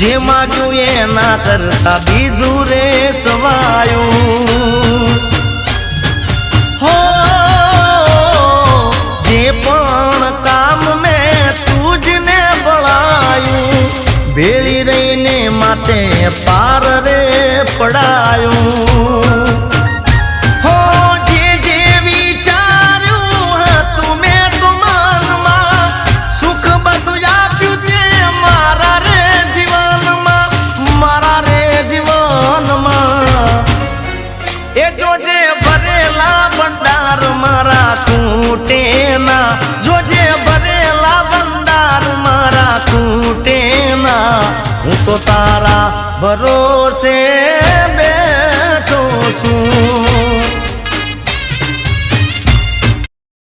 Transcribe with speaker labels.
Speaker 1: જે માગ્યું એના કરતા દીધું રે સવાયું હો જે પણ કામ મેં તુજને બળાયું ભેળી રહીને માટે પાર રે પડાયું જોજે ભરેલા ભંડાર મારા તૂટે ના હું તો તારા ભરોસે